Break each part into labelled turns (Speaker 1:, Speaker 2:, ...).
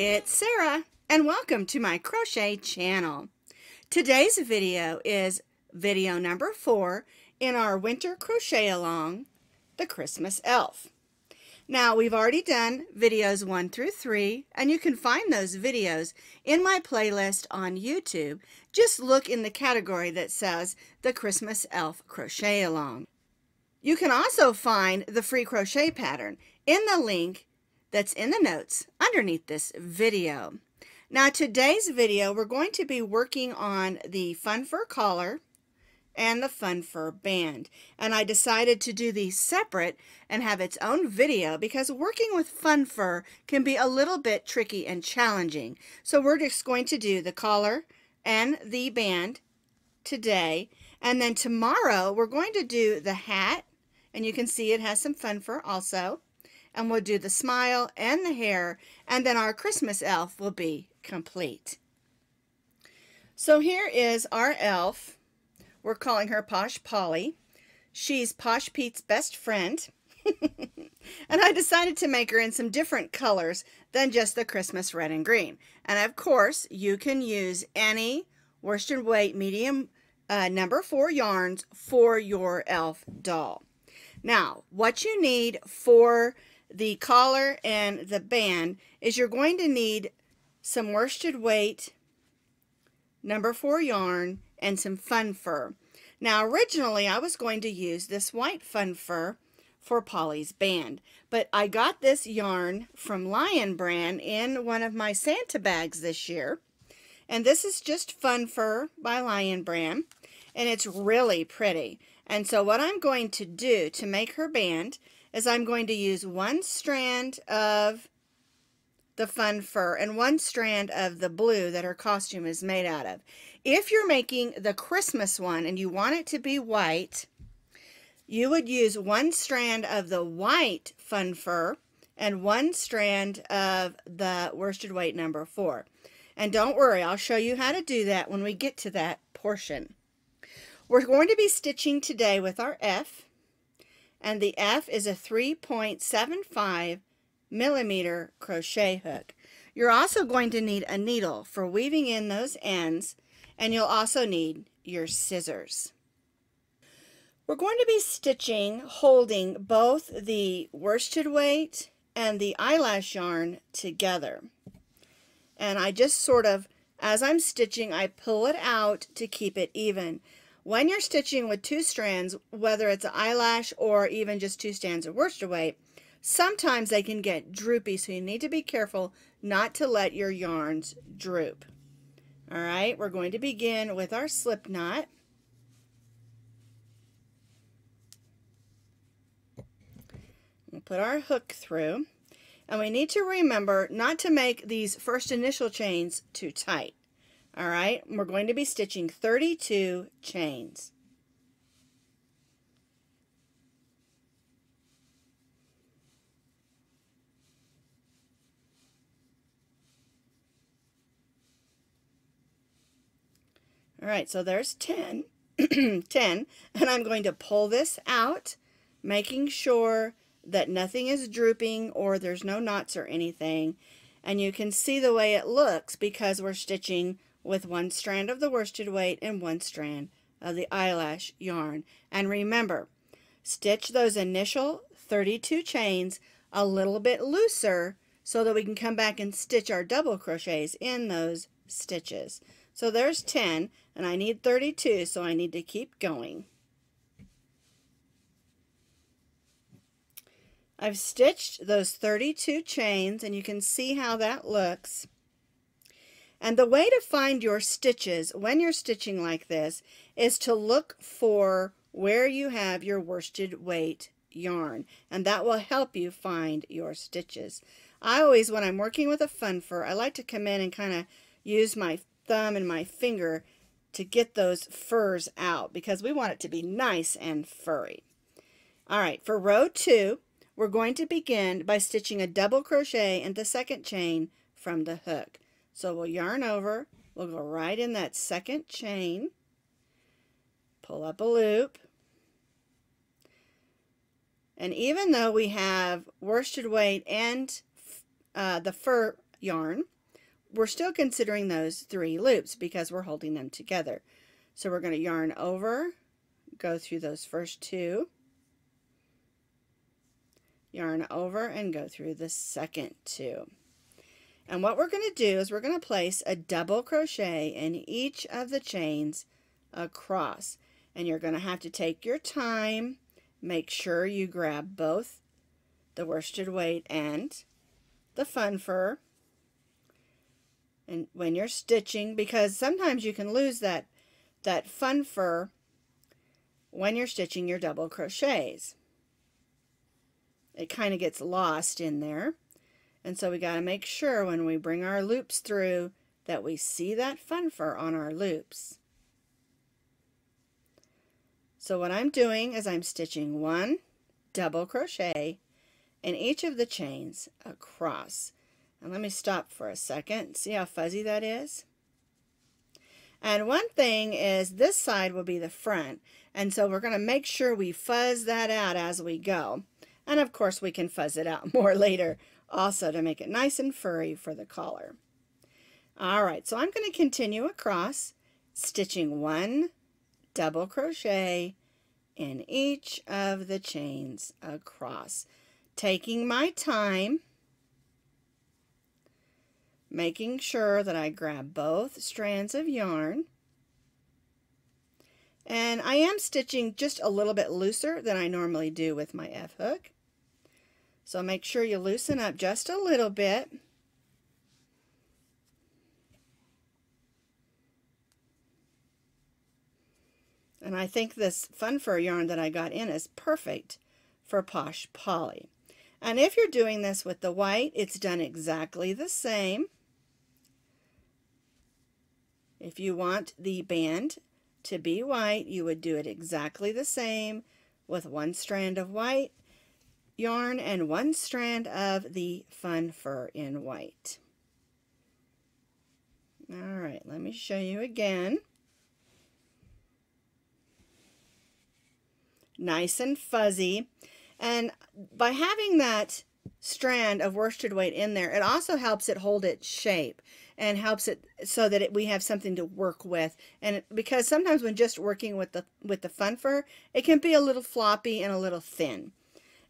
Speaker 1: It's Sarah, and welcome to my crochet channel. Today's video is video number 4 in our winter crochet along, the Christmas elf. Now, we've already done videos 1 through 3, and you can find those videos in my playlist on YouTube. Just look in the category that says the Christmas elf crochet along. You can also find the free crochet pattern in the link that's in the notes underneath this video. Now, today's video, we're going to be working on the fun fur collar and the fun fur band. And I decided to do these separate and have its own video because working with fun fur can be a little bit tricky and challenging. So we're just going to do the collar and the band today. And then tomorrow we're going to do the hat, and you can see it has some fun fur also. And we'll do the smile and the hair, and then our Christmas elf will be complete. So here is our elf. We're calling her Posh Polly. She's Posh Pete's best friend. And I decided to make her in some different colors than just the Christmas red and green. And of course, you can use any worsted weight medium number 4 yarns for your elf doll. Now, what you need for the collar and the band is you're going to need some worsted weight number 4 yarn and some fun fur. Now, originally I was going to use this white fun fur for Polly's band, but I got this yarn from Lion Brand in one of my Santa bags this year, and this is just fun fur by Lion Brand, and it's really pretty. And so what I'm going to do to make her band is I'm going to use one strand of the fun fur and one strand of the blue that her costume is made out of. If you're making the Christmas one and you want it to be white, you would use one strand of the white fun fur and one strand of the worsted weight number 4. And don't worry, I'll show you how to do that when we get to that portion. We're going to be stitching today with our F, and the F is a 3.75 millimeter crochet hook. You're also going to need a needle for weaving in those ends, and you'll also need your scissors. We're going to be stitching holding both the worsted weight and the eyelash yarn together. And I just sort of, as I'm stitching, I pull it out to keep it even. When you're stitching with 2 strands, whether it's an eyelash or even just 2 strands of worsted weight, sometimes they can get droopy, so you need to be careful not to let your yarns droop. All right, we're going to begin with our slip knot. We'll put our hook through, and we need to remember not to make these first initial chains too tight. All right, we're going to be stitching 32 chains. All right, so there's 10, 10, and I'm going to pull this out, making sure that nothing is drooping or there's no knots or anything. And you can see the way it looks because we're stitching with one strand of the worsted weight and one strand of the eyelash yarn. And remember, stitch those initial 32 chains a little bit looser so that we can come back and stitch our double crochets in those stitches. So there's 10, and I need 32, so I need to keep going. I've stitched those 32 chains, and you can see how that looks. And the way to find your stitches when you're stitching like this is to look for where you have your worsted weight yarn, and that will help you find your stitches. I always, when I'm working with a fun fur, I like to come in and kind of use my thumb and my finger to get those furs out because we want it to be nice and furry. All right, for row 2, we're going to begin by stitching a double crochet in the second chain from the hook. So we'll yarn over, we'll go right in that second chain, pull up a loop, and even though we have worsted weight and the fur yarn, we're still considering those 3 loops because we're holding them together. So we're going to yarn over, go through those first 2, yarn over, and go through the second 2. And what we're going to do is we're going to place a double crochet in each of the chains across. And you're going to have to take your time, make sure you grab both the worsted weight and the fun fur. And when you're stitching, because sometimes you can lose that fun fur when you're stitching your double crochets. It kind of gets lost in there. And so we got to make sure when we bring our loops through that we see that fun fur on our loops. So what I'm doing is I'm stitching 1 double crochet in each of the chains across. And let me stop for a second. See how fuzzy that is? And one thing is this side will be the front. And so we're going to make sure we fuzz that out as we go. And of course we can fuzz it out more later also to make it nice and furry for the collar. Alright, so I'm going to continue across, stitching 1 double crochet in each of the chains across. Taking my time, making sure that I grab both strands of yarn. And I am stitching just a little bit looser than I normally do with my F-hook. So make sure you loosen up just a little bit. And I think this fun fur yarn that I got in is perfect for Posh Polly. And if you're doing this with the white, it's done exactly the same. If you want the band to be white, you would do it exactly the same with 1 strand of white yarn and 1 strand of the fun fur in white. Alright, let me show you again. Nice and fuzzy. And by having that strand of worsted weight in there, it also helps it hold its shape and helps it so that we have something to work with. And because sometimes when just working with the fun fur, it can be a little floppy and a little thin.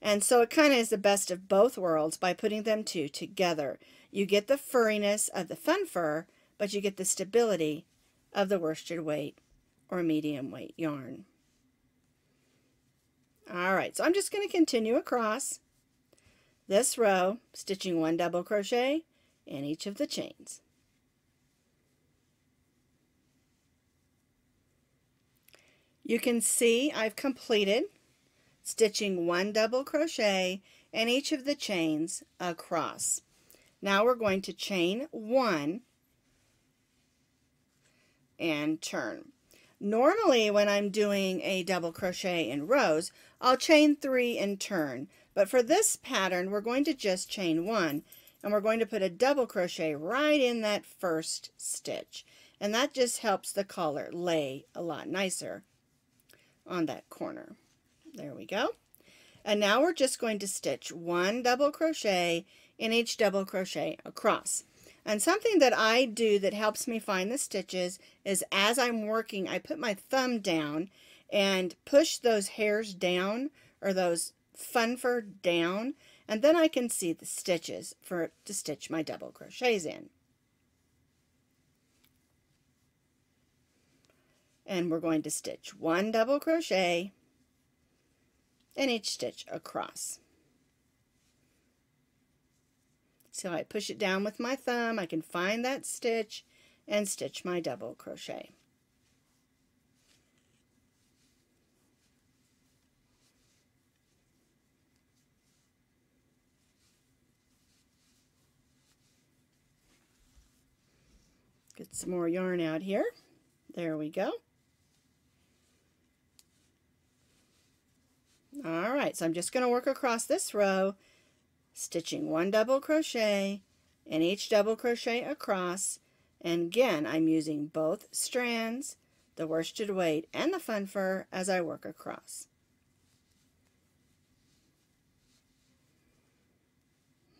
Speaker 1: And so it kind of is the best of both worlds by putting them 2 together. You get the furriness of the fun fur, but you get the stability of the worsted weight or medium weight yarn. Alright, so I'm just going to continue across this row, stitching 1 double crochet in each of the chains. You can see I've completed stitching 1 double crochet in each of the chains across. Now we're going to chain 1 and turn. Normally when I'm doing a double crochet in rows, I'll chain 3 and turn. But for this pattern, we're going to just chain 1, and we're going to put a double crochet right in that first stitch. And that just helps the collar lay a lot nicer on that corner. There we go. And now we're just going to stitch 1 double crochet in each double crochet across. And something that I do that helps me find the stitches is as I'm working, I put my thumb down and push those hairs down, or those fun fur down, and then I can see the stitches to stitch my double crochets in. And we're going to stitch 1 double crochet in each stitch across. So I push it down with my thumb, I can find that stitch and stitch my double crochet. Get some more yarn out here. There we go. Alright, so I'm just going to work across this row, stitching 1 double crochet in each double crochet across, and again I'm using both strands, the worsted weight and the fun fur as I work across.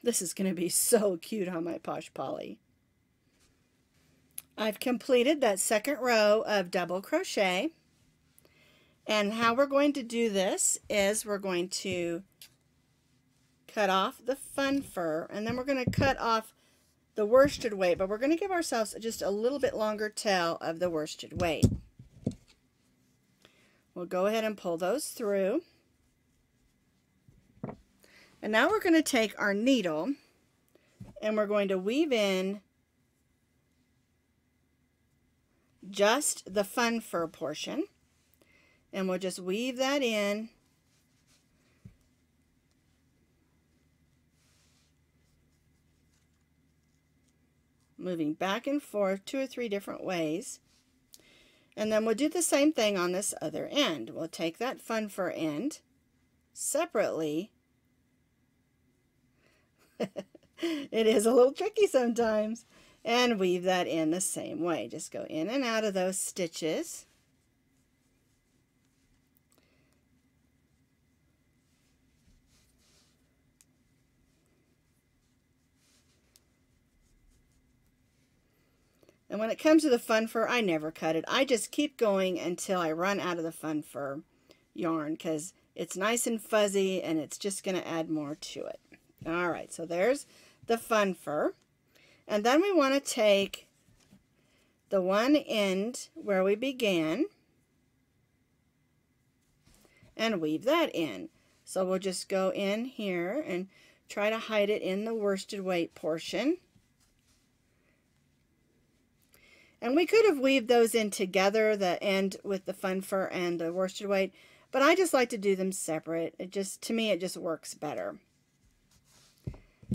Speaker 1: This is going to be so cute on my Posh Polly. I've completed that second row of double crochet. And how we're going to do this is we're going to cut off the fun fur, and then we're going to cut off the worsted weight, but we're going to give ourselves just a little bit longer tail of the worsted weight. We'll go ahead and pull those through. And now we're going to take our needle and we're going to weave in just the fun fur portion. And we'll just weave that in. Moving back and forth 2 or 3 different ways. And then we'll do the same thing on this other end. We'll take that fun fur end separately. It is a little tricky sometimes. And weave that in the same way. Just go in and out of those stitches. And when it comes to the fun fur, I never cut it. I just keep going until I run out of the fun fur yarn because it's nice and fuzzy and it's just going to add more to it. All right, so there's the fun fur. And then we want to take the one end where we began and weave that in. So we'll just go in here and try to hide it in the worsted weight portion. And we could have weaved those in together, the end with the fun fur and the worsted weight, but I just like to do them separate. To me, it just works better.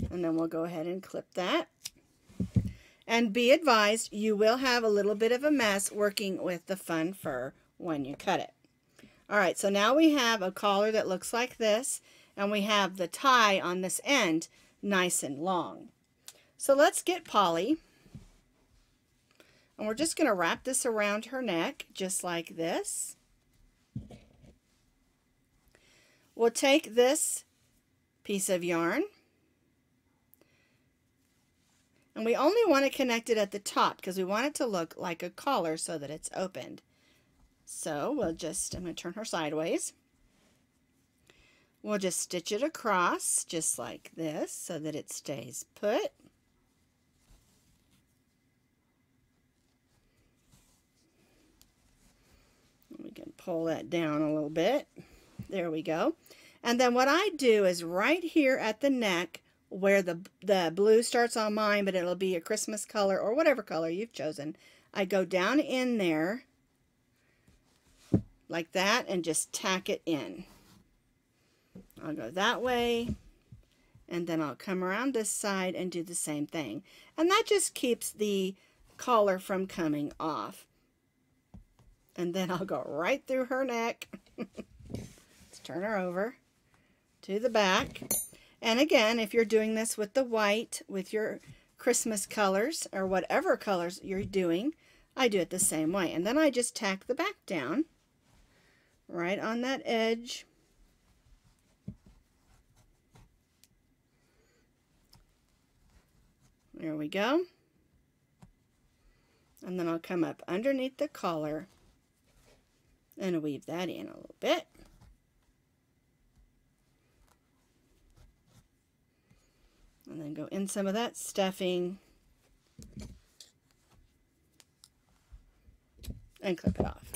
Speaker 1: And then we'll go ahead and clip that. And be advised, you will have a little bit of a mess working with the fun fur when you cut it. All right, so now we have a collar that looks like this, and we have the tie on this end nice and long. So let's get Polly. And we're just going to wrap this around her neck, just like this. We'll take this piece of yarn, and we only want to connect it at the top because we want it to look like a collar so that it's opened. So I'm going to turn her sideways. We'll just stitch it across just like this so that it stays put. We can pull that down a little bit. There we go. And then what I do is right here at the neck where the blue starts on mine, but it'll be a Christmas color or whatever color you've chosen. I go down in there like that and just tack it in. I'll go that way and then I'll come around this side and do the same thing. And that just keeps the collar from coming off. And then I'll go right through her neck. Let's turn her over to the back. And again, if you're doing this with the white, with your Christmas colors, or whatever colors you're doing, I do it the same way. And then I just tack the back down right on that edge. There we go. And then I'll come up underneath the collar and weave that in a little bit. And then go in some of that stuffing and clip it off.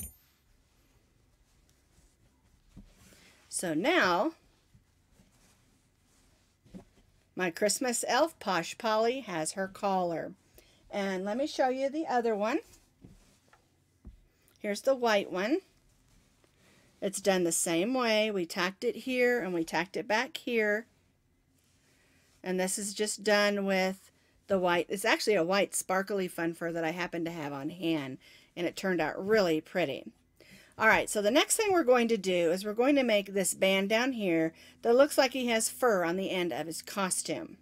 Speaker 1: So now my Christmas elf Posh Polly has her collar. And let me show you the other one. Here's the white one. It's done the same way. We tacked it here and we tacked it back here. And this is just done with the white. It's actually a white sparkly fun fur that I happen to have on hand, and it turned out really pretty. All right, so the next thing we're going to do is we're going to make this band down here that looks like he has fur on the end of his costume.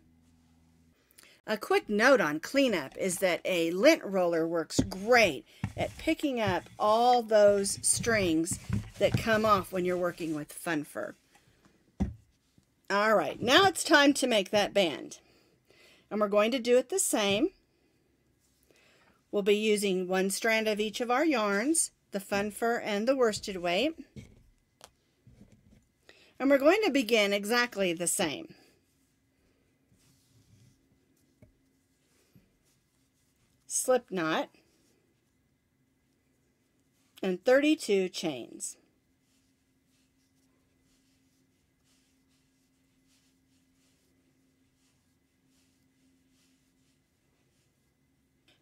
Speaker 1: A quick note on cleanup is that a lint roller works great at picking up all those strings that come off when you're working with fun fur. All right, now it's time to make that band. And we're going to do it the same. We'll be using one strand of each of our yarns, the fun fur and the worsted weight. And we're going to begin exactly the same. Slip knot and 32 chains.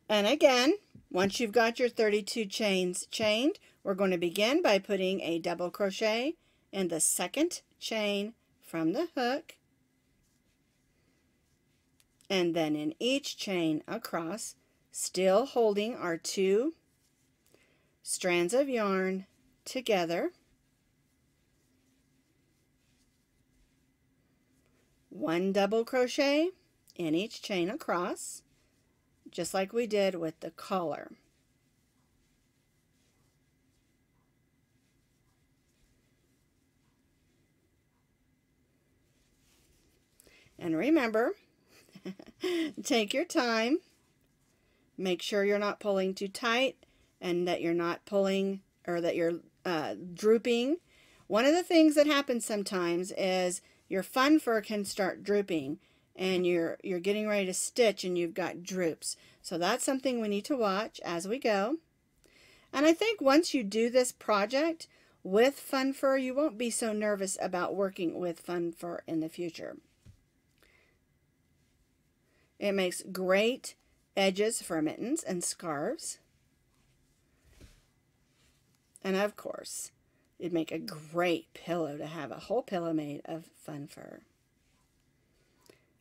Speaker 1: And again, once you've got your 32 chains chained, we're going to begin by putting a double crochet in the second chain from the hook, and then in each chain across, still holding our 2 strands of yarn together, 1 double crochet in each chain across, just like we did with the collar. And remember, take your time. Make sure you're not pulling too tight and that you're not pulling or that you're drooping. One of the things that happens sometimes is your fun fur can start drooping and you're getting ready to stitch and you've got droops. So that's something we need to watch as we go. And I think once you do this project with fun fur, you won't be so nervous about working with fun fur in the future. It makes great edges for mittens and scarves. And of course, it'd make a great pillow to have a whole pillow made of fun fur.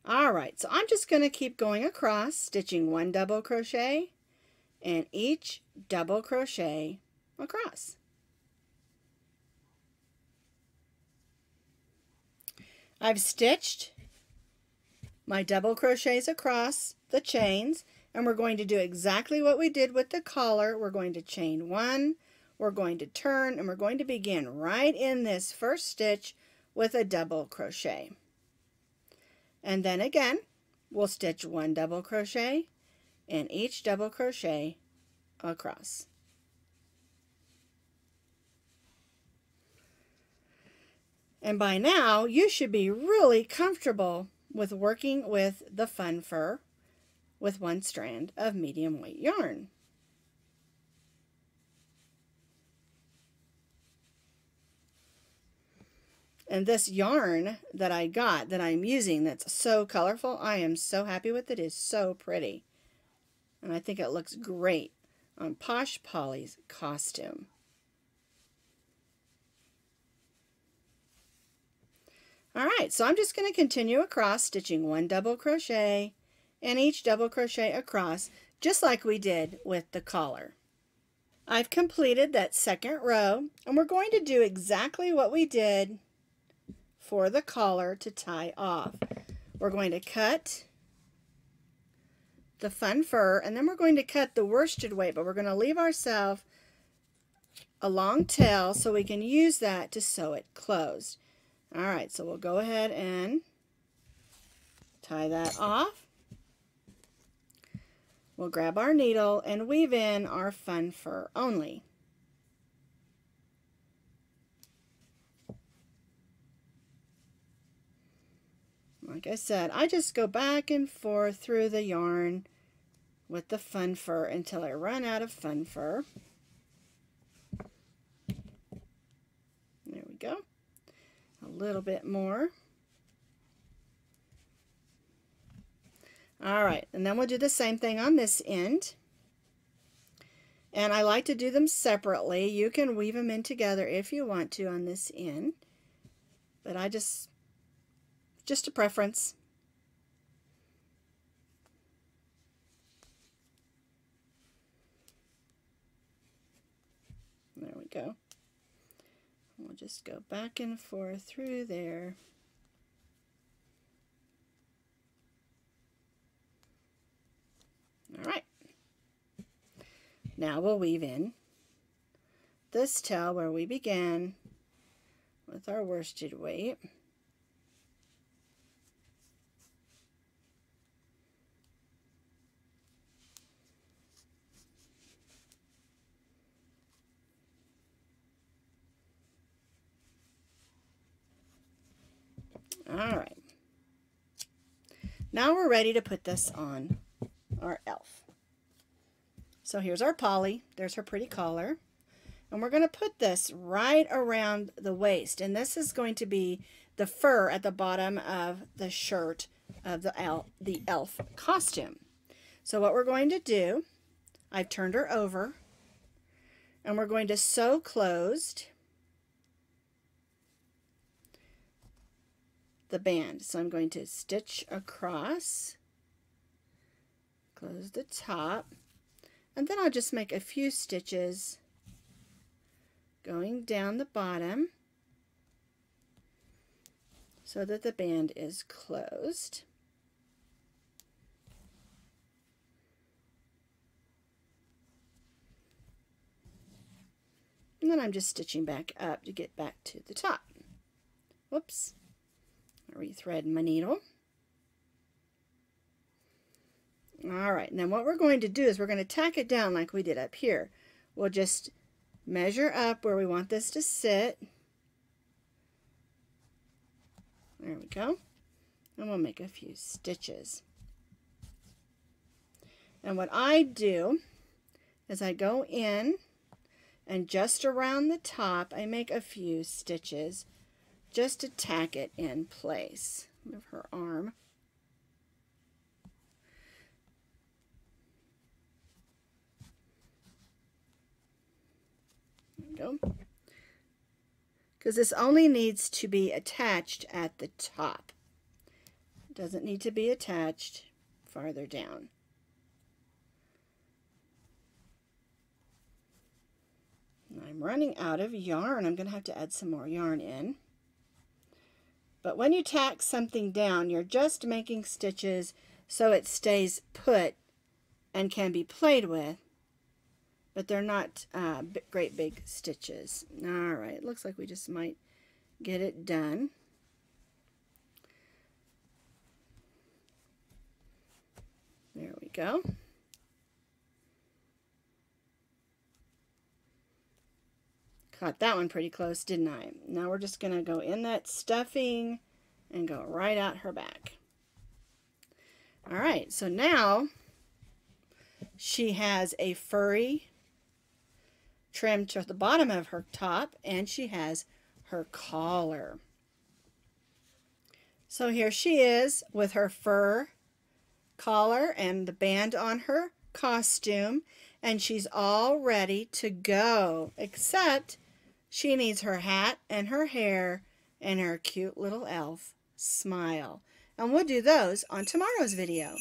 Speaker 1: Alright, so I'm just going to keep going across, stitching 1 double crochet and each double crochet across. I've stitched my double crochets across the chains, and we're going to do exactly what we did with the collar. We're going to chain 1, we're going to turn, and we're going to begin right in this first stitch with a double crochet. And then again, we'll stitch 1 double crochet in each double crochet across. And by now, you should be really comfortable with working with the fun fur with 1 strand of medium weight yarn. And this yarn that I got, that I'm using, that's so colorful, I am so happy with it. It's so pretty. And I think it looks great on Posh Polly's costume. Alright, so I'm just going to continue across, stitching 1 double crochet and each double crochet across, just like we did with the collar. I've completed that second row, and we're going to do exactly what we did for the collar to tie off. We're going to cut the fun fur, and then we're going to cut the worsted weight, but we're going to leave ourselves a long tail so we can use that to sew it closed. Alright, so we'll go ahead and tie that off. We'll grab our needle and weave in our fun fur only. Like I said, I just go back and forth through the yarn with the fun fur until I run out of fun fur. There we go. A little bit more. Alright, and then we'll do the same thing on this end. And I like to do them separately. You can weave them in together if you want to on this end. But I just a preference. There we go. We'll just go back and forth through there. All right. Now we'll weave in this tail where we began with our worsted weight. All right. Now we're ready to put this on our elf. So here's our Polly. There's her pretty collar. And we're going to put this right around the waist. And this is going to be the fur at the bottom of the shirt of the elf costume. So what we're going to do, I've turned her over, and we're going to sew closed the band. So I'm going to stitch across, close the top, and then I'll just make a few stitches going down the bottom so that the band is closed. And then I'm just stitching back up to get back to the top. Whoops. I rethread my needle. Alright, and then what we're going to do is we're going to tack it down like we did up here. We'll just measure up where we want this to sit. There we go. And we'll make a few stitches. And what I do is I go in, and just around the top I make a few stitches just to tack it in place. Move her arm. There we go. Because this only needs to be attached at the top. It doesn't need to be attached farther down. I'm running out of yarn. I'm going to have to add some more yarn in. But when you tack something down, you're just making stitches so it stays put and can be played with, but they're not great big stitches. All right, looks like we just might get it done. There we go. Caught that one pretty close, didn't I? Now we're just going to go in that stuffing and go right out her back. All right, so now she has a furry trim to the bottom of her top, and she has her collar. So here she is with her fur collar and the band on her costume, and she's all ready to go, except she needs her hat and her hair and her cute little elf smile. And we'll do those on tomorrow's video.